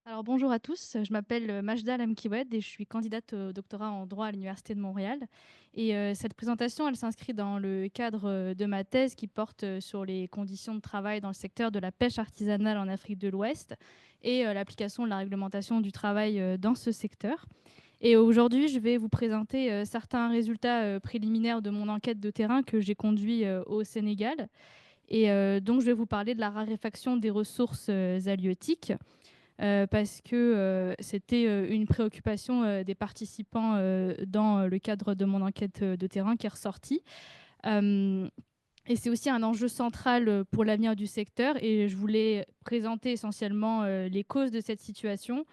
Alors bonjour à tous, je m'appelle Majda Lamkiwed et je suis candidate au doctorat en droit à l'Université de Montréal. Cette présentation, elle s'inscrit dans le cadre de ma thèse qui porte sur les conditions de travail dans le secteur de la pêche artisanale en Afrique de l'Ouest et l'application de la réglementation du travail dans ce secteur. Et aujourd'hui, je vais vous présenter certains résultats préliminaires de mon enquête de terrain que j'ai conduit au Sénégal. Donc, je vais vous parler de la raréfaction des ressources halieutiques parce que c'était une préoccupation des participants dans le cadre de mon enquête de terrain qui est ressortie. Euh, et c'est aussi un enjeu central pour l'avenir du secteur. Et je voulais présenter essentiellement les causes de cette situation,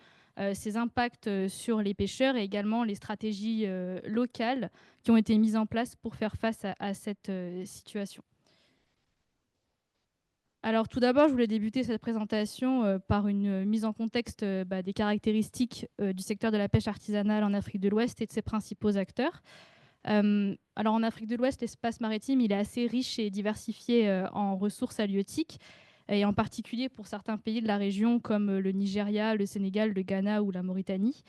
ses impacts sur les pêcheurs et également les stratégies locales qui ont été mises en place pour faire face à cette situation. Alors tout d'abord, je voulais débuter cette présentation par une mise en contexte des caractéristiques du secteur de la pêche artisanale en Afrique de l'Ouest et de ses principaux acteurs. Alors en Afrique de l'Ouest, l'espace maritime il est assez riche et diversifié en ressources halieutiques, et en particulier pour certains pays de la région comme le Nigeria, le Sénégal, le Ghana ou la Mauritanie,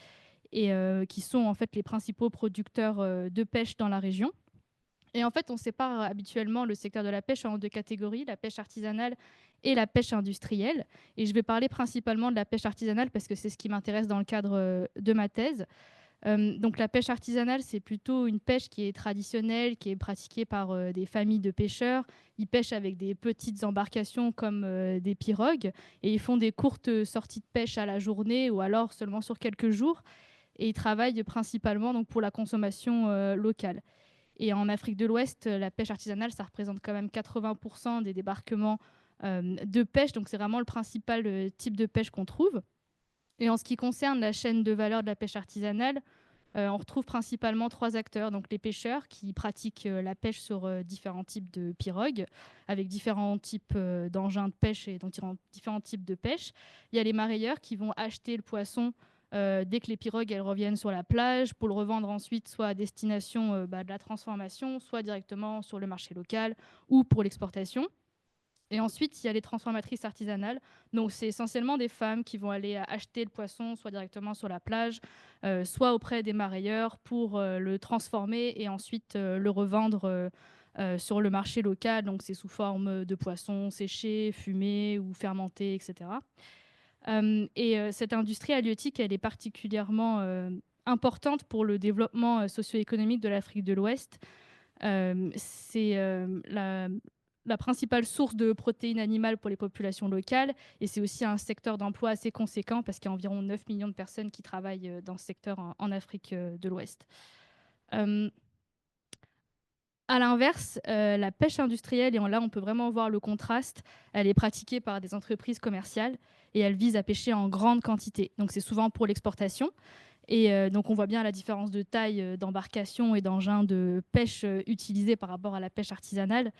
et qui sont en fait les principaux producteurs de pêche dans la région. Et en fait, on sépare habituellement le secteur de la pêche en deux catégories, la pêche artisanale et la pêche industrielle. Et je vais parler principalement de la pêche artisanale parce que c'est ce qui m'intéresse dans le cadre de ma thèse. Donc la pêche artisanale, c'est plutôt une pêche qui est traditionnelle, qui est pratiquée par des familles de pêcheurs. Ils pêchent avec des petites embarcations comme des pirogues et ils font des courtes sorties de pêche à la journée ou alors seulement sur quelques jours. Et ils travaillent principalement donc, pour la consommation locale. Et en Afrique de l'Ouest, la pêche artisanale, ça représente quand même 80% des débarquements de pêche. Donc c'est vraiment le principal type de pêche qu'on trouve. Et en ce qui concerne la chaîne de valeur de la pêche artisanale, on retrouve principalement trois acteurs. Donc les pêcheurs qui pratiquent la pêche sur différents types de pirogues, avec différents types d'engins de pêche et donc différents types de pêche. Il y a les marailleurs qui vont acheter le poisson dès que les pirogues elles reviennent sur la plage pour le revendre ensuite soit à destination de la transformation, soit directement sur le marché local ou pour l'exportation. Et ensuite, il y a les transformatrices artisanales. Donc, c'est essentiellement des femmes qui vont aller acheter le poisson, soit directement sur la plage, soit auprès des marailleurs pour le transformer et ensuite le revendre sur le marché local. Donc, c'est sous forme de poisson séché, fumé ou fermenté, etc. Cette industrie halieutique, elle est particulièrement importante pour le développement socio-économique de l'Afrique de l'Ouest. C'est la principale source de protéines animales pour les populations locales et c'est aussi un secteur d'emploi assez conséquent parce qu'il y a environ 9 millions de personnes qui travaillent dans ce secteur en Afrique de l'Ouest. Euh, à l'inverse, la pêche industrielle, et là on peut vraiment voir le contraste, elle est pratiquée par des entreprises commerciales et elle vise à pêcher en grande quantité. Donc c'est souvent pour l'exportation. Donc on voit bien la différence de taille d'embarcation et d'engins de pêche utilisés par rapport à la pêche artisanale.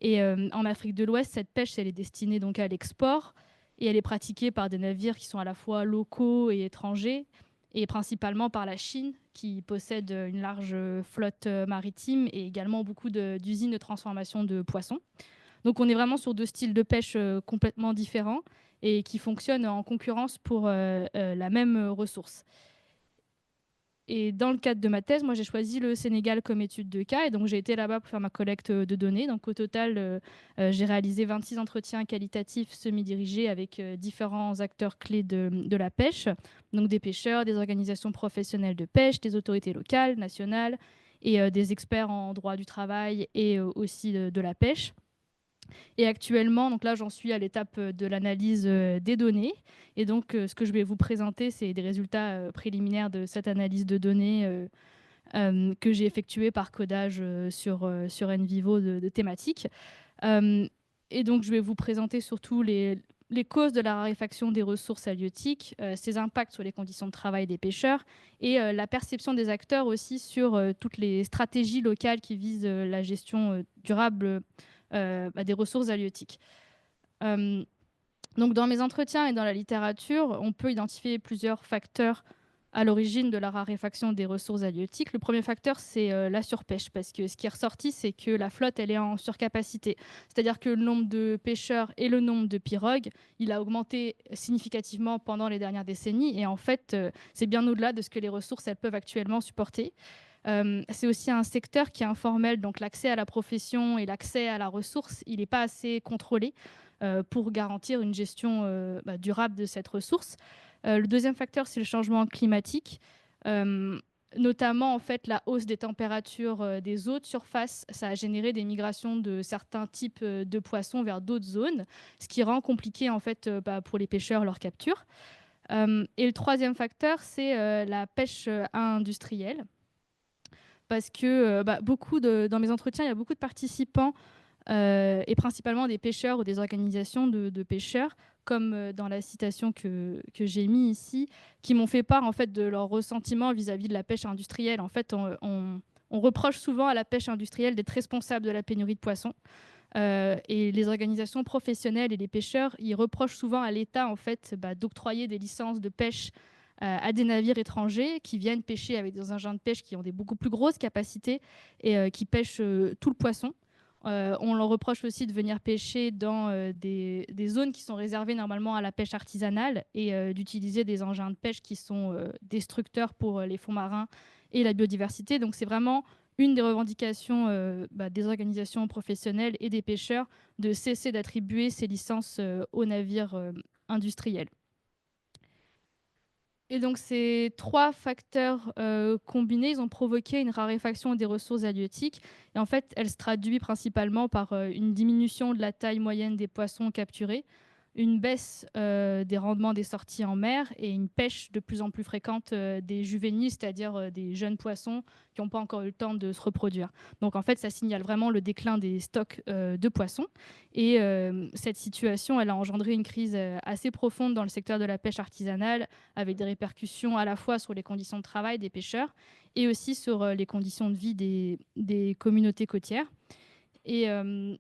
En Afrique de l'Ouest, cette pêche, elle est destinée donc à l'export et elle est pratiquée par des navires qui sont à la fois locaux et étrangers et principalement par la Chine qui possède une large flotte maritime et également beaucoup d'usines de transformation de poissons. Donc on est vraiment sur deux styles de pêche complètement différents et qui fonctionnent en concurrence pour la même ressource. Et dans le cadre de ma thèse, moi, j'ai choisi le Sénégal comme étude de cas. Et donc, j'ai été là-bas pour faire ma collecte de données. Donc, au total, j'ai réalisé 26 entretiens qualitatifs semi-dirigés avec différents acteurs clés de la pêche. Donc, des pêcheurs, des organisations professionnelles de pêche, des autorités locales, nationales et des experts en droit du travail et aussi de la pêche. Et actuellement, donc là, j'en suis à l'étape de l'analyse des données. Et donc, ce que je vais vous présenter, c'est des résultats préliminaires de cette analyse de données que j'ai effectuée par codage sur NVivo de thématiques. Euh, et donc, je vais vous présenter surtout les causes de la raréfaction des ressources halieutiques, ses impacts sur les conditions de travail des pêcheurs et la perception des acteurs aussi sur toutes les stratégies locales qui visent la gestion durable des ressources halieutiques. Euh, donc, dans mes entretiens et dans la littérature, on peut identifier plusieurs facteurs à l'origine de la raréfaction des ressources halieutiques. Le premier facteur, c'est la surpêche, parce que ce qui est ressorti, c'est que la flotte, elle est en surcapacité. C'est-à-dire que le nombre de pêcheurs et le nombre de pirogues, il a augmenté significativement pendant les dernières décennies, et en fait, c'est bien au-delà de ce que les ressources, elles peuvent actuellement supporter. C'est aussi un secteur qui est informel, donc l'accès à la profession et l'accès à la ressource, il n'est pas assez contrôlé pour garantir une gestion durable de cette ressource. Le deuxième facteur, c'est le changement climatique, notamment en fait la hausse des températures des eaux de surface. Ça a généré des migrations de certains types de poissons vers d'autres zones, ce qui rend compliqué en fait pour les pêcheurs leur capture. Et le troisième facteur, c'est la pêche industrielle, parce que dans mes entretiens, il y a beaucoup de participants et principalement des pêcheurs ou des organisations de pêcheurs, comme dans la citation que j'ai mis ici, qui m'ont fait part en fait de leur ressentiment vis-à-vis de la pêche industrielle. En fait, on reproche souvent à la pêche industrielle d'être responsable de la pénurie de poissons. Et les organisations professionnelles et les pêcheurs, ils reprochent souvent à l'État en fait d'octroyer des licences de pêche à des navires étrangers qui viennent pêcher avec des engins de pêche qui ont des beaucoup plus grosses capacités et qui pêchent tout le poisson. On leur reproche aussi de venir pêcher dans des zones qui sont réservées normalement à la pêche artisanale et d'utiliser des engins de pêche qui sont destructeurs pour les fonds marins et la biodiversité. Donc c'est vraiment une des revendications des organisations professionnelles et des pêcheurs de cesser d'attribuer ces licences aux navires industriels. Et donc ces trois facteurs combinés, ils ont provoqué une raréfaction des ressources halieutiques. Et en fait, elle se traduit principalement par une diminution de la taille moyenne des poissons capturés, une baisse des rendements des sorties en mer et une pêche de plus en plus fréquente des juvéniles, c'est-à-dire des jeunes poissons qui n'ont pas encore eu le temps de se reproduire. Donc en fait, ça signale vraiment le déclin des stocks de poissons. Et cette situation, elle a engendré une crise assez profonde dans le secteur de la pêche artisanale, avec des répercussions à la fois sur les conditions de travail des pêcheurs et aussi sur les conditions de vie des communautés côtières. Et, euh,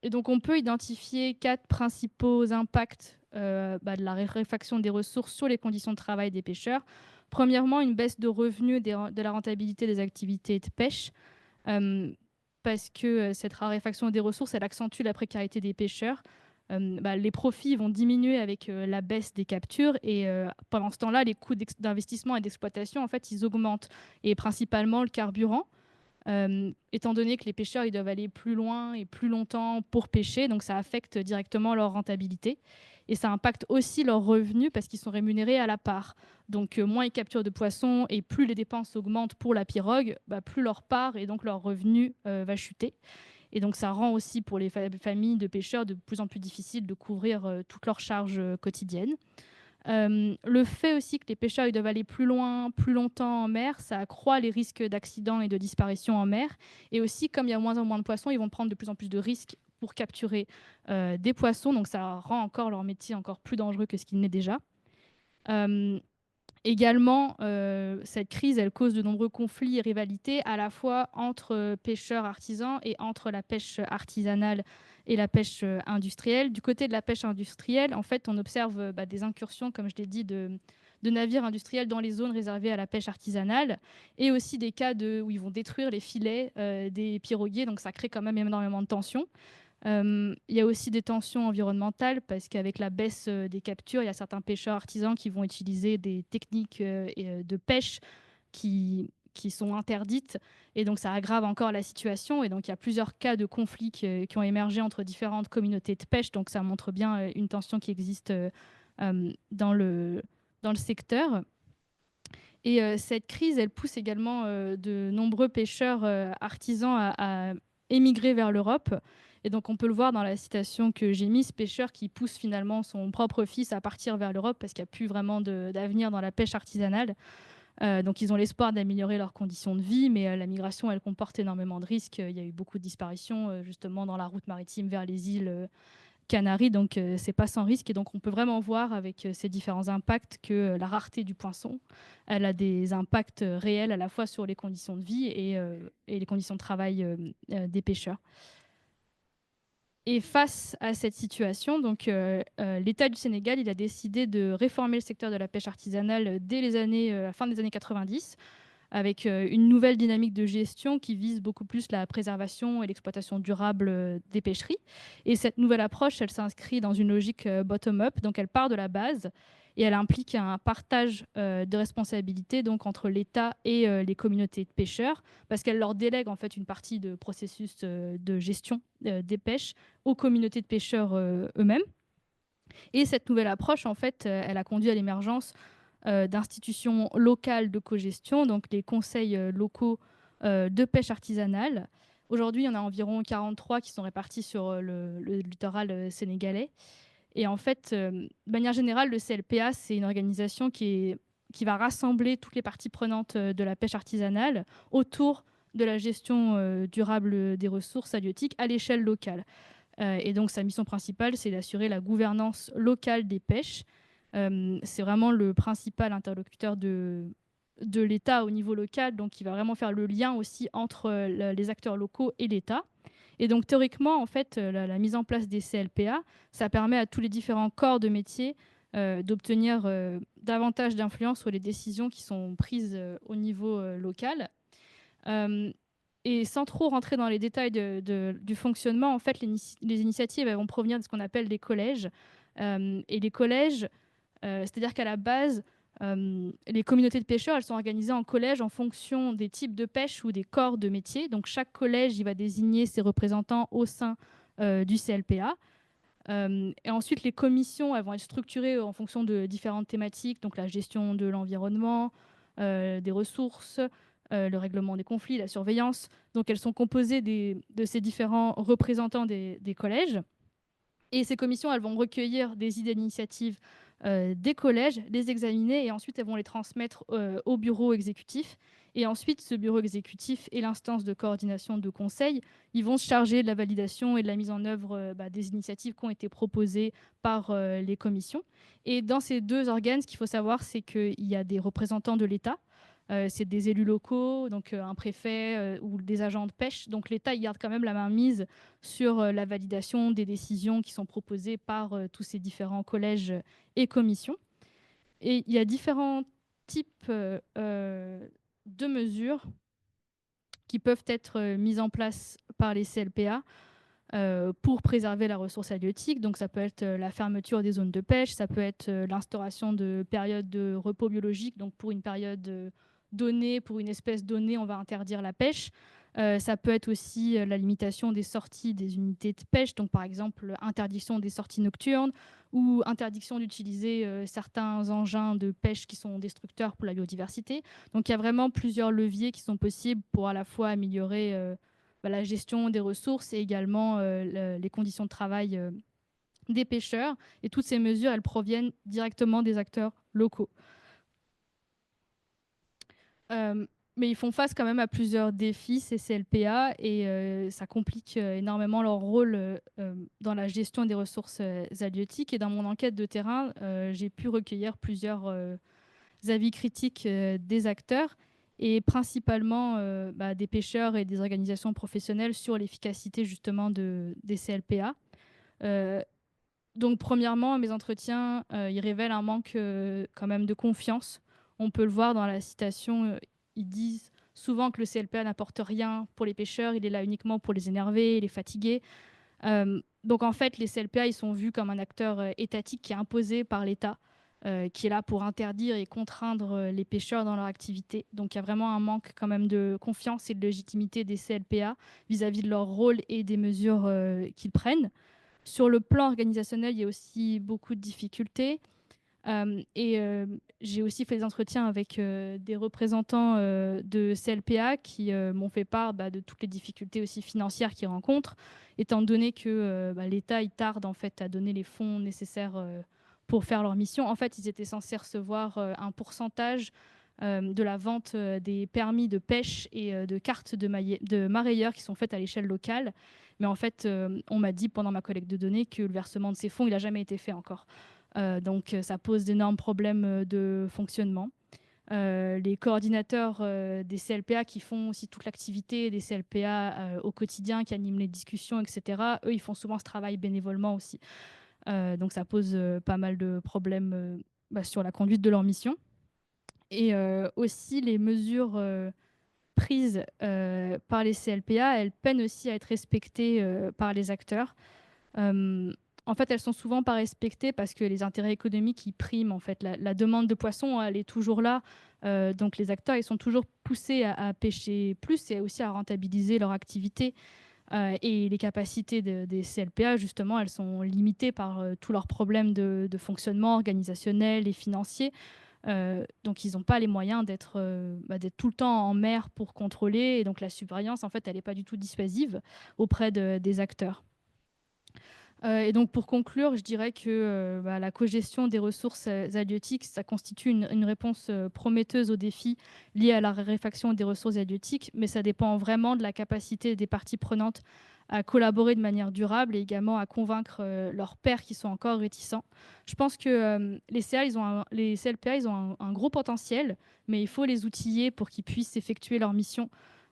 et donc, on peut identifier quatre principaux impacts de la raréfaction des ressources sur les conditions de travail des pêcheurs. Premièrement, une baisse de revenus de la rentabilité des activités de pêche, parce que cette raréfaction des ressources, elle accentue la précarité des pêcheurs. Les profits vont diminuer avec la baisse des captures et pendant ce temps-là, les coûts d'investissement et d'exploitation, en fait, ils augmentent. Et principalement le carburant, étant donné que les pêcheurs ils doivent aller plus loin et plus longtemps pour pêcher, donc ça affecte directement leur rentabilité. Et ça impacte aussi leurs revenus parce qu'ils sont rémunérés à la part. Donc moins ils capturent de poissons et plus les dépenses augmentent pour la pirogue, plus leur part et donc leur revenu va chuter. Et donc ça rend aussi pour les familles de pêcheurs de plus en plus difficile de couvrir toutes leurs charges quotidiennes. Le fait aussi que les pêcheurs ils doivent aller plus loin, plus longtemps en mer, ça accroît les risques d'accidents et de disparition en mer. Et aussi, comme il y a moins en moins de poissons, ils vont prendre de plus en plus de risques pour capturer des poissons. Donc ça rend encore leur métier encore plus dangereux que ce qu'il n'est déjà. Euh, Également, cette crise, elle cause de nombreux conflits et rivalités, à la fois entre pêcheurs artisans et entre la pêche artisanale et la pêche industrielle. Du côté de la pêche industrielle, en fait, on observe des incursions, comme je l'ai dit, de navires industriels dans les zones réservées à la pêche artisanale, et aussi des cas où ils vont détruire les filets des piroguiers, donc ça crée quand même énormément de tensions. Il y a aussi des tensions environnementales parce qu'avec la baisse des captures, il y a certains pêcheurs artisans qui vont utiliser des techniques de pêche qui sont interdites et donc ça aggrave encore la situation. Et donc il y a plusieurs cas de conflits qui ont émergé entre différentes communautés de pêche. Donc ça montre bien une tension qui existe dans le secteur. Et cette crise, elle pousse également de nombreux pêcheurs artisans à émigrer vers l'Europe. Et donc, on peut le voir dans la citation que j'ai mise, ce pêcheur qui pousse finalement son propre fils à partir vers l'Europe parce qu'il n'y a plus vraiment d'avenir dans la pêche artisanale. Donc, ils ont l'espoir d'améliorer leurs conditions de vie, mais la migration, elle comporte énormément de risques. Il y a eu beaucoup de disparitions justement dans la route maritime vers les îles Canaries, donc c'est pas sans risque. Et donc on peut vraiment voir avec ces différents impacts que la rareté du poisson, elle a des impacts réels à la fois sur les conditions de vie et les conditions de travail des pêcheurs. Et face à cette situation, donc, l'État du Sénégal il a décidé de réformer le secteur de la pêche artisanale dès la fin des années 90, avec une nouvelle dynamique de gestion qui vise beaucoup plus la préservation et l'exploitation durable des pêcheries. Et cette nouvelle approche, elle s'inscrit dans une logique bottom-up, donc elle part de la base et elle implique un partage de responsabilités donc entre l'État et les communautés de pêcheurs, parce qu'elle leur délègue en fait une partie de processus de gestion des pêches aux communautés de pêcheurs eux-mêmes. Et cette nouvelle approche, en fait, elle a conduit à l'émergence d'institutions locales de cogestion, donc les conseils locaux de pêche artisanale. Aujourd'hui, il y en a environ 43 qui sont répartis sur le littoral sénégalais. Et en fait, de manière générale, le CLPA, c'est une organisation qui va rassembler toutes les parties prenantes de la pêche artisanale autour de la gestion durable des ressources halieutiques à l'échelle locale. Et donc, sa mission principale, c'est d'assurer la gouvernance locale des pêches. C'est vraiment le principal interlocuteur de l'État au niveau local, donc il va vraiment faire le lien aussi entre les acteurs locaux et l'État. Et donc, théoriquement, en fait, la mise en place des CLPA, ça permet à tous les différents corps de métier d'obtenir davantage d'influence sur les décisions qui sont prises au niveau local. Euh, et sans trop rentrer dans les détails du fonctionnement, en fait, les initiatives elles vont provenir de ce qu'on appelle des collèges. Et les collèges, c'est-à-dire qu'à la base, les communautés de pêcheurs, elles sont organisées en collèges en fonction des types de pêche ou des corps de métier. Donc chaque collège, il va désigner ses représentants au sein du CLPA. Et ensuite, les commissions, elles vont être structurées en fonction de différentes thématiques, donc la gestion de l'environnement, des ressources, le règlement des conflits, la surveillance. Donc elles sont composées de ces différents représentants des collèges. Et ces commissions, elles vont recueillir des idées d'initiative des collèges, les examiner et ensuite elles vont les transmettre au bureau exécutif. Et ensuite, ce bureau exécutif et l'instance de coordination de conseil, ils vont se charger de la validation et de la mise en œuvre des initiatives qui ont été proposées par les commissions. Et dans ces deux organes, ce qu'il faut savoir, c'est qu'il y a des représentants de l'État, c'est des élus locaux, donc un préfet ou des agents de pêche. Donc l'État il garde quand même la main mise sur la validation des décisions qui sont proposées par tous ces différents collèges et commissions. Et il y a différents types de mesures qui peuvent être mises en place par les CLPA pour préserver la ressource halieutique. Donc ça peut être la fermeture des zones de pêche, ça peut être l'instauration de périodes de repos biologique. Donc pour une période donnée, pour une espèce donnée, on va interdire la pêche. Ça peut être aussi la limitation des sorties des unités de pêche, donc par exemple interdiction des sorties nocturnes ou interdiction d'utiliser certains engins de pêche qui sont destructeurs pour la biodiversité. Donc il y a vraiment plusieurs leviers qui sont possibles pour à la fois améliorer la gestion des ressources et également les conditions de travail des pêcheurs. Et toutes ces mesures, elles proviennent directement des acteurs locaux. Mais ils font face quand même à plusieurs défis, ces CLPA, et ça complique énormément leur rôle dans la gestion des ressources halieutiques. Et dans mon enquête de terrain, j'ai pu recueillir plusieurs avis critiques des acteurs, et principalement des pêcheurs et des organisations professionnelles sur l'efficacité justement des CLPA. Euh, donc premièrement, mes entretiens, ils révèlent un manque quand même de confiance. On peut le voir dans la citation, ils disent souvent que le CLPA n'apporte rien pour les pêcheurs, il est là uniquement pour les énerver, les fatiguer. Donc en fait, les CLPA, ils sont vus comme un acteur étatique qui est imposé par l'État, qui est là pour interdire et contraindre les pêcheurs dans leur activité. Donc il y a vraiment un manque quand même de confiance et de légitimité des CLPA vis-à-vis de leur rôle et des mesures qu'ils prennent. Sur le plan organisationnel, il y a aussi beaucoup de difficultés. J'ai aussi fait des entretiens avec des représentants de CLPA qui m'ont fait part de toutes les difficultés aussi financières qu'ils rencontrent, étant donné que l'État il tarde en fait à donner les fonds nécessaires pour faire leur mission. En fait, ils étaient censés recevoir un pourcentage de la vente des permis de pêche et de cartes de marailleurs qui sont faites à l'échelle locale. Mais en fait, on m'a dit pendant ma collecte de données que le versement de ces fonds, il n'a jamais été fait encore. Donc ça pose d'énormes problèmes de fonctionnement. les coordinateurs des CLPA qui font aussi toute l'activité des CLPA au quotidien, qui animent les discussions, etc. Eux, ils font souvent ce travail bénévolement aussi. Donc ça pose pas mal de problèmes sur la conduite de leur mission. Et aussi les mesures prises par les CLPA, elles peinent aussi à être respectées par les acteurs. Euh, En fait, elles sont souvent pas respectées parce que les intérêts économiques ils priment. En fait, la demande de poissons, elle est toujours là. Donc les acteurs, ils sont toujours poussés à pêcher plus et aussi à rentabiliser leur activité. Et les capacités des CLPA, justement, elles sont limitées par tous leurs problèmes de fonctionnement organisationnel et financier. Donc, ils n'ont pas les moyens d'être tout le temps en mer pour contrôler. Et donc, la surveillance, en fait, elle n'est pas du tout dissuasive auprès des acteurs. Et donc, pour conclure, je dirais que la cogestion des ressources halieutiques, ça constitue une réponse prometteuse aux défis liés à la raréfaction des ressources halieutiques, mais ça dépend vraiment de la capacité des parties prenantes à collaborer de manière durable et également à convaincre leurs pairs qui sont encore réticents. Je pense que les CLPA, ils ont un gros potentiel, mais il faut les outiller pour qu'ils puissent effectuer leur mission.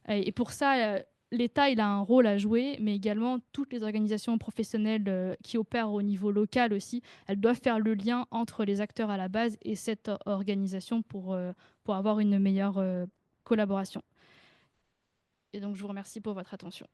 Et pour ça, l'État, il a un rôle à jouer, mais également toutes les organisations professionnelles qui opèrent au niveau local aussi, elles doivent faire le lien entre les acteurs à la base et cette organisation pour avoir une meilleure collaboration. Et donc, je vous remercie pour votre attention.